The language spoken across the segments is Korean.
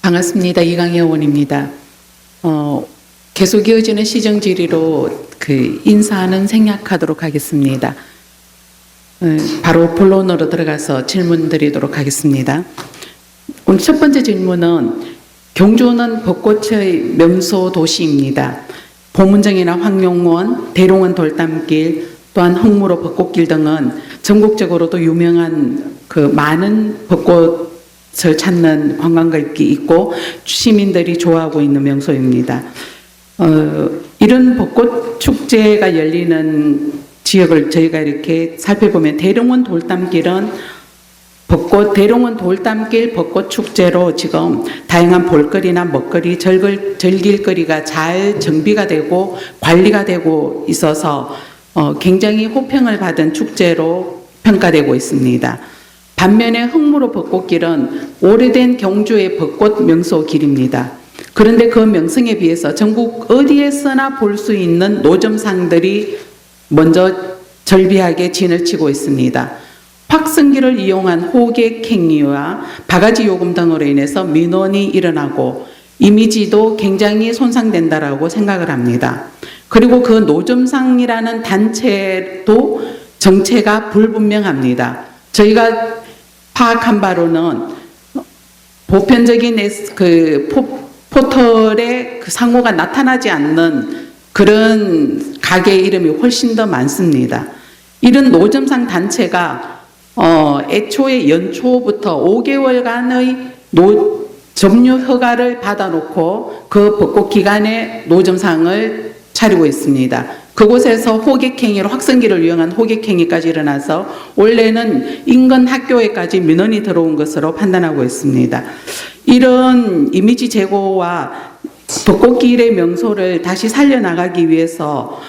반갑습니다. 이강희 의원입니다. 계속 이어지는 시정 질의로 인사는 생략하도록 하겠습니다. 바로 본론으로 들어가서 질문 드리도록 하겠습니다. 오늘 첫 번째 질문은 경주는 벚꽃의 명소 도시입니다. 보문정이나 황룡원, 대롱원 돌담길, 또한 흥무로 벚꽃길 등은 전국적으로도 유명한 많은 벚꽃을 찾는 관광객이 있고 시민들이 좋아하고 있는 명소입니다. 이런 벚꽃 축제가 열리는 지역을 저희가 이렇게 살펴보면 대롱원 돌담길은 대롱원 돌담길 벚꽃 축제로 지금 다양한 볼거리나 먹거리, 즐길거리가 잘 정비가 되고 관리가 되고 있어서 굉장히 호평을 받은 축제로 평가되고 있습니다. 반면에 흥무로 벚꽃길은 오래된 경주의 벚꽃 명소 길입니다. 그런데 그 명성에 비해서 전국 어디에서나 볼 수 있는 노점상들이 먼저 절비하게 진을 치고 있습니다. 확성기를 이용한 호객 행위와 바가지 요금 등으로 인해서 민원이 일어나고 이미지도 굉장히 손상된다라고 생각을 합니다. 그리고 그 노점상이라는 단체도 정체가 불분명합니다. 저희가 파악한 바로는 보편적인 포털에 상호가 나타나지 않는 그런 가게 이름이 훨씬 더 많습니다. 이런 노점상 단체가 애초에 연초부터 5개월간의 점유 허가를 받아놓고 그 벚꽃 기간에 노점상을 차리고 있습니다. 그곳에서 호객행위로 확성기를 이용한 호객행위까지 일어나서 원래는 인근 학교에까지 민원이 들어온 것으로 판단하고 있습니다. 이런 이미지 제고와 벚꽃길의 명소를 다시 살려나가기 위해서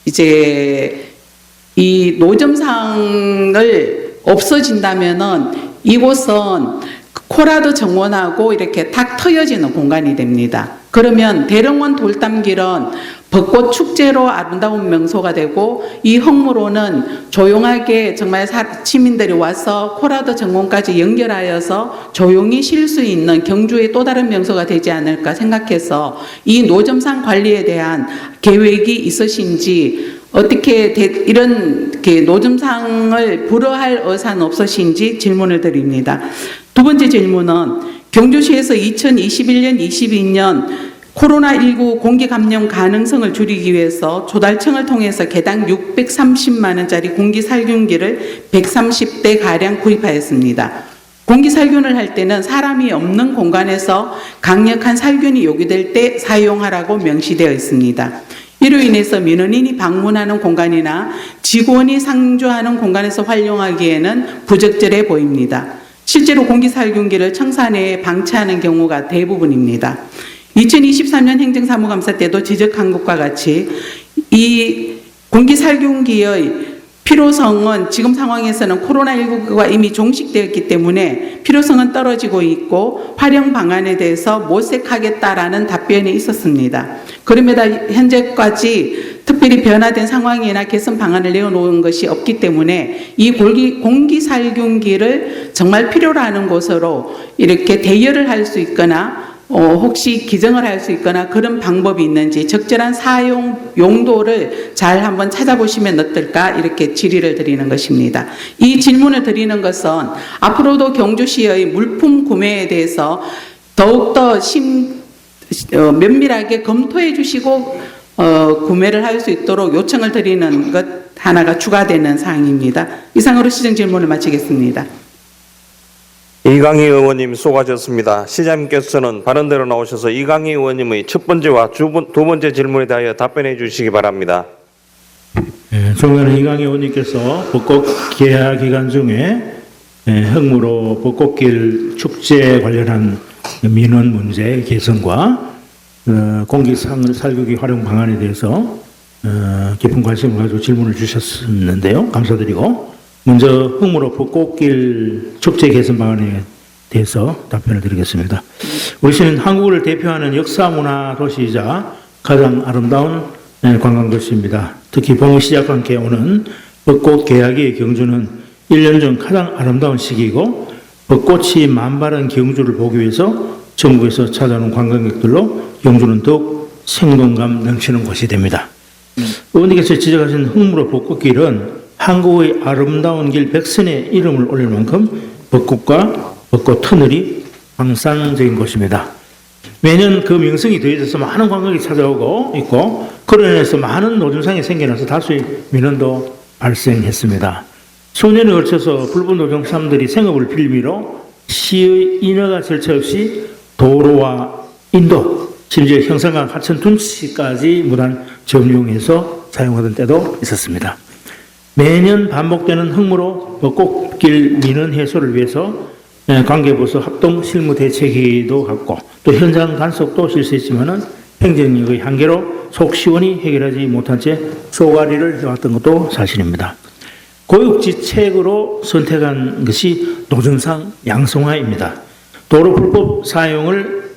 이제 이 노점상을 없어진다면은 이곳은 코라도 정원하고 이렇게 탁 트여지는 공간이 됩니다. 그러면 대롱원 돌담길은 벚꽃 축제로 아름다운 명소가 되고 이 흥무로는 조용하게 정말 시민들이 와서 코라도 정원까지 연결하여서 조용히 쉴 수 있는 경주의 또 다른 명소가 되지 않을까 생각해서 이 노점상 관리에 대한 계획이 있으신지 어떻게 이런 노점상을 불허할 의사는 없으신지 질문을 드립니다. 두 번째 질문은 경주시에서 2021년, 22년 코로나19 공기 감염 가능성을 줄이기 위해서 조달청을 통해서 개당 630만 원짜리 공기 살균기를 130대 가량 구입하였습니다. 공기 살균을 할 때는 사람이 없는 공간에서 강력한 살균이 요구될 때 사용하라고 명시되어 있습니다. 이로 인해서 민원인이 방문하는 공간이나 직원이 상주하는 공간에서 활용하기에는 부적절해 보입니다. 실제로 공기살균기를 청사 내에 방치하는 경우가 대부분입니다. 2023년 행정사무감사 때도 지적한 것과 같이 이 공기살균기의 필요성은 지금 상황에서는 코로나19가 이미 종식되었기 때문에 필요성은 떨어지고 있고 활용 방안에 대해서 모색하겠다라는 답변이 있었습니다. 그럼에도 현재까지 특별히 변화된 상황이나 개선 방안을 내어놓은 것이 없기 때문에 이 공기살균기를 정말 필요로 하는 곳으로 이렇게 대여를 할 수 있거나 혹시 기증을 할 수 있거나 그런 방법이 있는지 적절한 사용 용도를 잘 한번 찾아보시면 어떨까 이렇게 질의를 드리는 것입니다. 이 질문을 드리는 것은 앞으로도 경주시의 물품 구매에 대해서 더욱더 면밀하게 검토해 주시고 구매를 할 수 있도록 요청을 드리는 것 하나가 추가되는 사항입니다. 이상으로 시정 질문을 마치겠습니다. 이강희 의원님 수고하셨습니다. 시장님께서는 발언대로 나오셔서 이강희 의원님의 첫 번째와 두 번째 질문에 대하여 답변해 주시기 바랍니다. 존경하는 이강희 의원님께서 벚꽃 개화 기간 중에 흥무로 벚꽃길 축제 관련한 민원 문제 개선과 공기상을 살균기 활용 방안에 대해서 깊은 관심을 가지고 질문을 주셨는데요. 감사드리고 먼저 흥무로 벚꽃길 축제 개선 방안에 대해서 답변을 드리겠습니다. 우리 시는 한국을 대표하는 역사문화 도시이자 가장 아름다운 관광도시입니다. 특히 봄의 시작과 함께 오는 벚꽃 개화기의 경주는 1년 중 가장 아름다운 시기이고 벚꽃이 만발한 경주를 보기 위해서 전국에서 찾아오는 관광객들로 경주는 더욱 생동감 넘치는 곳이 됩니다. 의원님께서 지적하신 흑무로 벚꽃길은 한국의 아름다운 길 백선의 이름을 올릴 만큼 벚꽃과 벚꽃 터널이 황상적인 곳입니다. 매년 그 명성이 더해져서 많은 관광객이 찾아오고 있고 그로 인해서 많은 노점상이 생겨나서 다수의 민원도 발생했습니다. 수년에 걸쳐서 불법 노점상들이 생업을 빌미로 시의 인허가 절차 없이 도로와 인도, 심지어 형산강 하천 둔치까지 무단 점용해서 사용하던 때도 있었습니다. 매년 반복되는 흑무로 벚꽃길 민원 해소를 위해서 관계부서 합동 실무 대책회의도 갖고 또 현장 단속도 실시했지만은 행정력의 한계로 속 시원히 해결하지 못한 채 쏘가리를 해왔던 것도 사실입니다. 고육지책으로 선택한 것이 노점상 양성화입니다. 도로 불법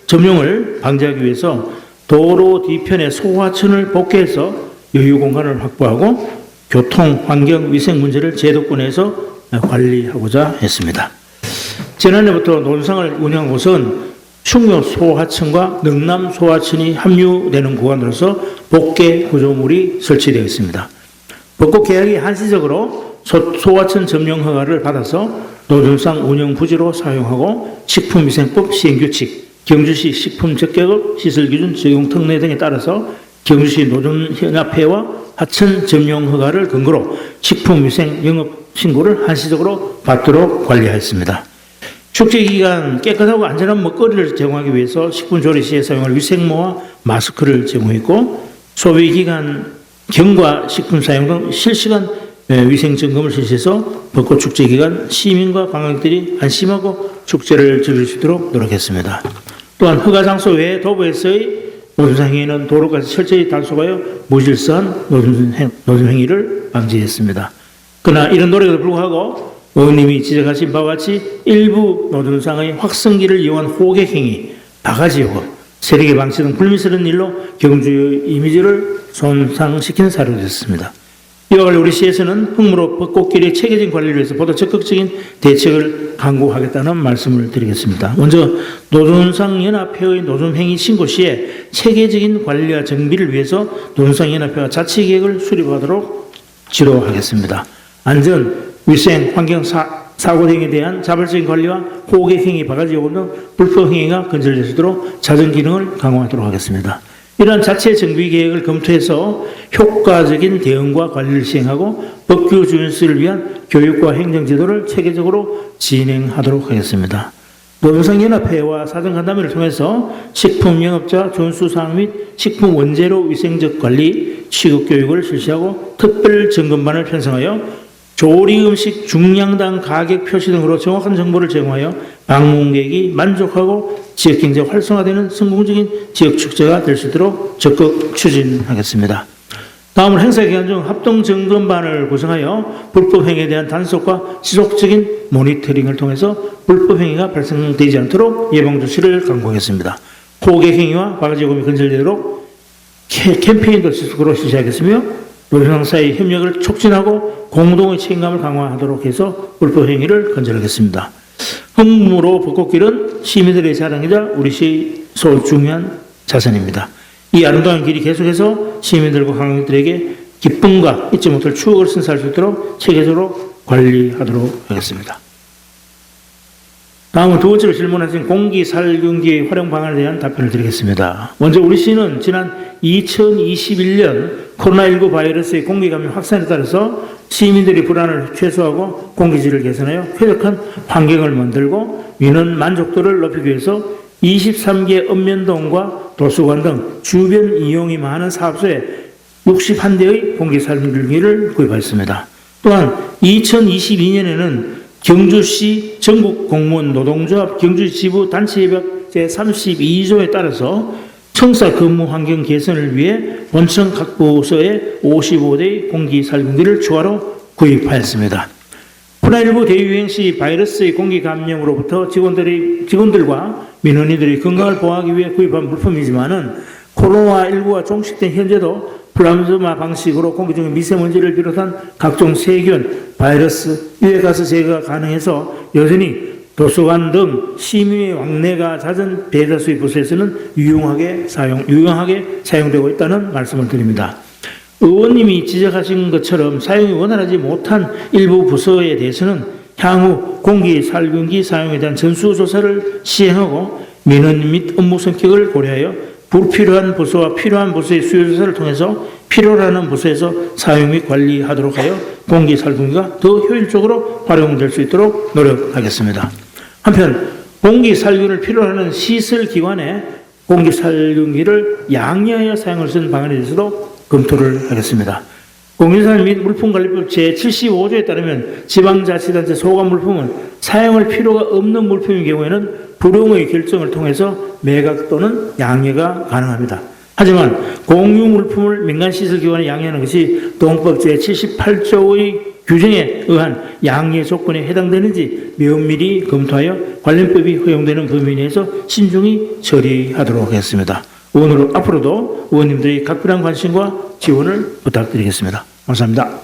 점용을 방지하기 위해서 도로 뒤편에 소화천을 복개해서 여유 공간을 확보하고 교통, 환경, 위생 문제를 제도권에서 관리하고자 했습니다. 지난해부터 노점상을 운영한 곳은 충묘 소하천과 능남 소하천이 합류되는 구간으로서 복개 구조물이 설치되어 있습니다. 벚꽃 계약이 한시적으로 소하천 점용 허가를 받아서 노점상 운영 부지로 사용하고 식품위생법 시행규칙, 경주시 식품적격업 시설기준 적용 특례 등에 따라서 경주시 노점연합회와 하천 점용 허가를 근거로 식품위생 영업 신고를 한시적으로 받도록 관리하였습니다. 축제 기간 깨끗하고 안전한 먹거리를 제공하기 위해서 식품조리 시에 사용할 위생모와 마스크를 제공했고 소비 기간 경과 식품 사용 등 실시간 위생 점검을 실시해서 벚꽃 축제 기간 시민과 관광객들이 안심하고 축제를 즐길 수 있도록 노력했습니다. 또한 허가 장소 외에 도보에서의 노점상 행위는 도로까지 철저히 단속하여 무질서한 노점 행위를 방지했습니다. 그러나 이런 노력에도 불구하고 의원님이 지적하신 바와 같이 일부 노점상의 확성기를 이용한 호객 행위, 바가지 요구, 세력의 방치 등 불미스러운 일로 경주의 이미지를 손상시킨 사례도 있었습니다. 이와 관련 우리 시에서는 흑무로 벚꽃길의 체계적인 관리를 위해서 보다 적극적인 대책을 강구하겠다는 말씀을 드리겠습니다. 먼저 노점상연합회의 노점행위 신고 시에 체계적인 관리와 정비를 위해서 노점상연합회가 자치계획을 수립하도록 지도하겠습니다. 안전, 위생, 환경, 사고 등에 대한 자발적인 관리와 호객 행위, 바가지 요금 등 불법 행위가 근절될 수 있도록 자정 기능을 강화하도록 하겠습니다. 이러한 자체 정비 계획을 검토해서 효과적인 대응과 관리를 시행하고 법규 준수를 위한 교육과 행정 제도를 체계적으로 진행하도록 하겠습니다. 노점상연합회와 사정간담회를 통해서 식품 영업자 준수사항 및 식품 원재료 위생적 관리, 취급 교육을 실시하고 특별 점검반을 편성하여 조리 음식 중량당 가격 표시 등으로 정확한 정보를 제공하여 방문객이 만족하고 지역경제 활성화되는 성공적인 지역축제가 될 수 있도록 적극 추진하겠습니다. 다음으로 행사기간 중 합동점검반을 구성하여 불법행위에 대한 단속과 지속적인 모니터링을 통해서 불법행위가 발생되지 않도록 예방조치를 강구하겠습니다. 호객행위와 바가지요금이 근절되도록 캠페인도 지속적으로 실시하겠으며 노점상 사이 협력을 촉진하고 공동의 책임감을 강화하도록 해서 불법 행위를 근절하겠습니다. 흑무로 벚꽃길은 시민들의 자랑이자 우리 시의 소중한 자산입니다. 이 아름다운 길이 계속해서 시민들과 관광객들에게 기쁨과 잊지 못할 추억을 선사할 수 있도록 체계적으로 관리하도록 하겠습니다. 다음은 두 번째로 질문하신 공기 살균기 활용 방안에 대한 답변을 드리겠습니다. 먼저 우리 시는 지난 2021년 코로나19 바이러스의 공기 감염 확산에 따라서 시민들의 불안을 최소화하고 공기질을 개선하여 쾌적한 환경을 만들고 민원 만족도를 높이기 위해서 23개 읍면동과 도서관 등 주변 이용이 많은 사업소에 61대의 공기 살균기를 구입하였습니다. 또한 2022년에는 경주시 전국공무원 노동조합 경주지부 단체협약 제32조에 따라서 청사 근무 환경 개선을 위해 본청 각 부서에 55대의 공기 살균기를 추가로 구입하였습니다. 코로나19 대유행 시 바이러스의 공기 감염으로부터 직원들과 민원인들의 건강을 보호하기 위해 구입한 물품이지만은 코로나19가 종식된 현재도 플라즈마 방식으로 공기 중에 미세먼지를 비롯한 각종 세균, 바이러스, 유해가스 제거가 가능해서 여전히 도서관 등 시민의 왕래가 잦은 배달수의 부서에서는 유용하게 사용되고 있다는 말씀을 드립니다. 의원님이 지적하신 것처럼 사용이 원활하지 못한 일부 부서에 대해서는 향후 공기 살균기 사용에 대한 전수조사를 시행하고 민원 및 업무 성격을 고려하여 불필요한 부서와 필요한 부서의 수요조사를 통해서 필요로 하는 부서에서 사용 및 관리하도록 하여 공기 살균기가 더 효율적으로 활용될 수 있도록 노력하겠습니다. 한편 공기 살균을 필요로 하는 시설 기관에 공기 살균기를 양해하여 사용할 수 있는 방안에 대해서도 검토를 하겠습니다. 공기산 및 물품관리법 제75조에 따르면 지방자치단체 소관 물품은 사용할 필요가 없는 물품의 경우에는 불용의 결정을 통해서 매각 또는 양해가 가능합니다. 하지만 공유 물품을 민간시설기관에 양해하는 것이 동법 제78조의 규정에 의한 양해 조건에 해당되는지 면밀히 검토하여 관련법이 허용되는 범위 내에서 신중히 처리하도록 하겠습니다. 앞으로도 의원님들의 각별한 관심과 지원을 부탁드리겠습니다. 감사합니다.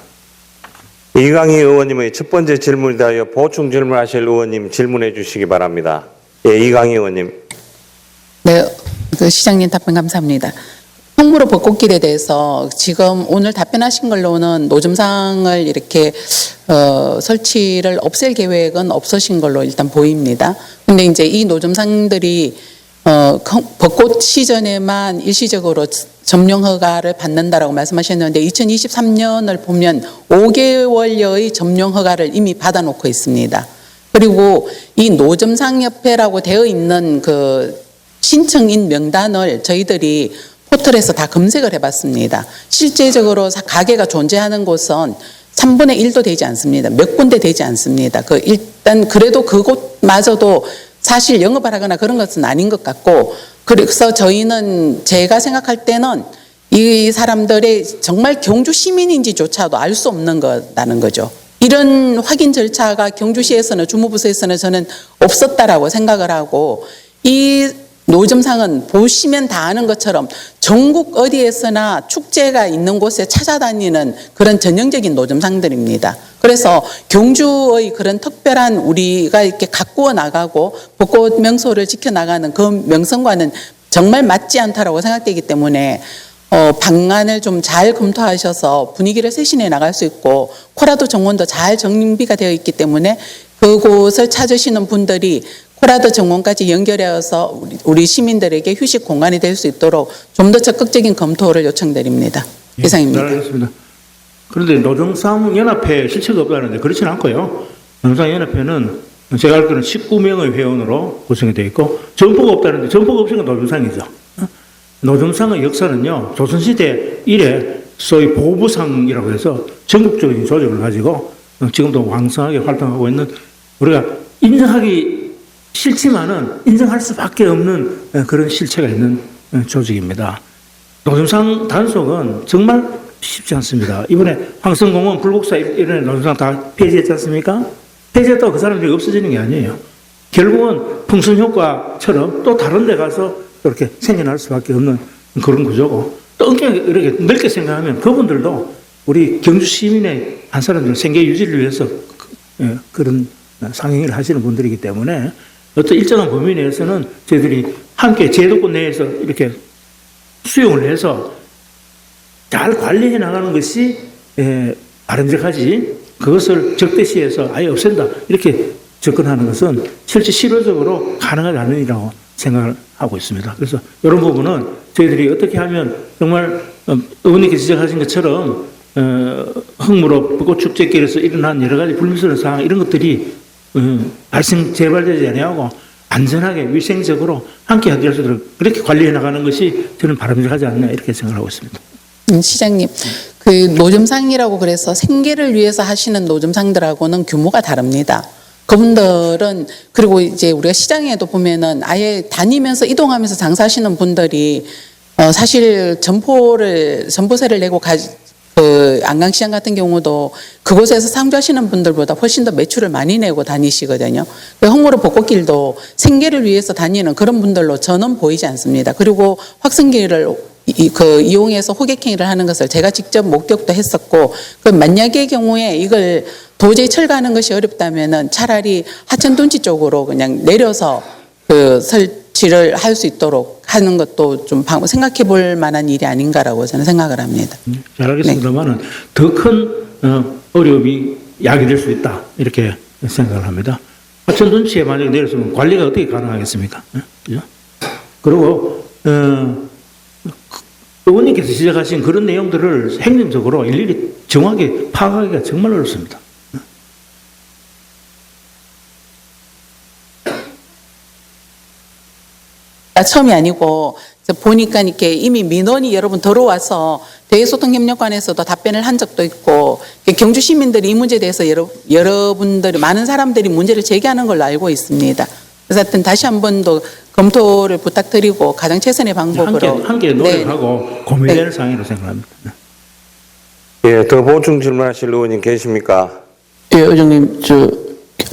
이강희 의원님의 첫 번째 질문에 대하여 보충 질문하실 의원님 질문해 주시기 바랍니다. 예, 이강희 의원님. 네, 시장님 답변 감사합니다. 홍무로 벚꽃길에 대해서 지금 오늘 답변하신 걸로는 노점상을 이렇게 설치를 없앨 계획은 없으신 걸로 일단 보입니다. 근데 이제 이 노점상들이 벚꽃 시즌에만 일시적으로 점령 허가를 받는다라고 말씀하셨는데 2023년을 보면 5개월여의 점령 허가를 이미 받아놓고 있습니다. 그리고 이 노점상협회라고 되어 있는 그 신청인 명단을 저희들이 포털에서 다 검색을 해봤습니다. 실제적으로 가게가 존재하는 곳은 3분의 1도 되지 않습니다. 몇 군데 되지 않습니다. 일단 그래도 그곳마저도 사실 영업을 하거나 그런 것은 아닌 것 같고, 그래서 저희는 제가 생각할 때는 이 사람들의 정말 경주 시민인지조차도 알 수 없는 거라는 거죠. 이런 확인 절차가 경주시에서는 주무부서에서는 저는 없었다라고 생각을 하고, 이 노점상은 보시면 다 아는 것처럼 전국 어디에서나 축제가 있는 곳에 찾아다니는 그런 전형적인 노점상들입니다. 그래서 경주의 그런 특별한 우리가 이렇게 가꾸어 나가고 벚꽃 명소를 지켜나가는 그 명성과는 정말 맞지 않다라고 생각되기 때문에 방안을 좀 잘 검토하셔서 분위기를 쇄신해 나갈 수 있고, 코라도 정원도 잘 정비가 되어 있기 때문에 그곳을 찾으시는 분들이 코라도 정원까지 연결해서 우리 시민들에게 휴식 공간이 될 수 있도록 좀 더 적극적인 검토를 요청드립니다. 이상입니다. 네, 알겠습니다. 그런데 노점상연합회 실체가 없다는데 그렇지는 않고요. 노점상연합회는 제가 알 때는 19명의 회원으로 구성이 되어 있고 점포가 없다는데 점포가 없으니까 노점상이죠. 노점상의 역사는요, 조선시대 이래 소위 보부상이라고 해서 전국적인 조직을 가지고 지금도 왕성하게 활동하고 있는, 우리가 인정하기 싫지만은 인정할 수밖에 없는 그런 실체가 있는 조직입니다. 노점상 단속은 정말 쉽지 않습니다. 이번에 황성공원 불국사 이런 노점상 다 폐지했지 않습니까? 폐지했다고 그 사람들이 없어지는 게 아니에요. 결국은 풍선 효과처럼 또 다른 데 가서 그렇게 생겨날 수밖에 없는 그런 구조고, 또 이렇게 넓게 생각하면 그분들도 우리 경주 시민의 한 사람들 생계 유지를 위해서 그런 상행을 하시는 분들이기 때문에 어떤 일정한 범위 내에서는 저희들이 함께 제도권 내에서 이렇게 수용을 해서 잘 관리해 나가는 것이 바람직하지, 그것을 적대시해서 아예 없앤다 이렇게 접근하는 것은 실제 실효적으로 가능하지 않은 일이라고 생각을 하고 있습니다. 그래서 이런 부분은 저희들이 어떻게 하면 정말 의원님께서 지적하신 것처럼 흥무로 벚꽃축제길에서 일어난 여러 가지 불미스러운 상황 이런 것들이 재발되지 아니하고 안전하게 위생적으로 함께 해결할 수 있도록 그렇게 관리해 나가는 것이 저는 바람직하지 않나 이렇게 생각하고 있습니다. 시장님, 그 노점상이라고 그래서 생계를 위해서 하시는 노점상들하고는 규모가 다릅니다. 그분들은, 그리고 이제 우리가 시장에도 보면은 아예 다니면서 이동하면서 장사하시는 분들이 사실 점포세를 내고 그 안강시장 같은 경우도 그곳에서 상주하시는 분들보다 훨씬 더 매출을 많이 내고 다니시거든요. 홍무로 벚꽃길도 생계를 위해서 다니는 그런 분들로 저는 보이지 않습니다. 그리고 확성기를 이용해서 호객행위를 하는 것을 제가 직접 목격도 했었고, 그 만약의 경우에 이걸 도저히 철거하는 것이 어렵다면은 차라리 하천둔치 쪽으로 그냥 내려서 그 설치를 할 수 있도록 하는 것도 좀 생각해 볼 만한 일이 아닌가라고 저는 생각을 합니다. 잘 알겠습니다만은 더 큰 어려움이 야기될 수 있다 이렇게 생각을 합니다. 하천 둔치에 만약에 내렸으면 관리가 어떻게 가능하겠습니까? 그죠? 그리고 의원님께서 지적하신 그런 내용들을 행정적으로 일일이 정확하게 파악하기가 정말 어렵습니다. 처음이 아니고 보니까 이렇게 이미 민원이 여러분 들어와서 대외소통협력관에서도 답변을 한 적도 있고, 경주 시민들이 이 문제에 대해서 여러분들이 많은 사람들이 문제를 제기하는 걸로 알고 있습니다. 그래서 하여튼 다시 한 번 더 검토를 부탁드리고 가장 최선의 방법으로 함께 노력하고 고민될 사항이라고 생각합니다. 예, 더 보충 질문하실 의원님 계십니까? 예, 의장님,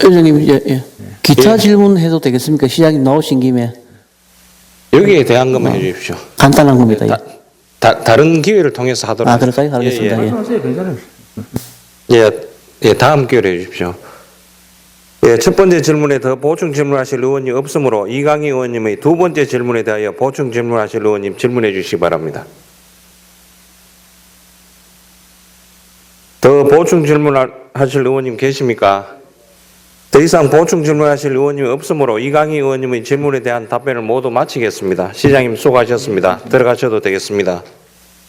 의장님, 예. 기타 질문해도 되겠습니까? 시장님 나오신 김에. 여기에 대한 것만 해주십시오. 간단한 겁니다. 다른 기회를 통해서 하도록. 아, 그럴까요? 알겠습니다. 예. 말씀하세요. 괜찮아요. 예, 다음 기회로 해주십시오. 예, 첫 번째 질문에 더 보충 질문하실 의원이 없으므로 이강희 의원님의 두 번째 질문에 대하여 보충 질문하실 의원님 질문해 주시기 바랍니다. 더 보충 질문하실 의원님 계십니까? 더 이상 보충 질문하실 의원님이 없으므로 이강희 의원님의 질문에 대한 답변을 모두 마치겠습니다. 시장님 수고하셨습니다. 들어가셔도 되겠습니다.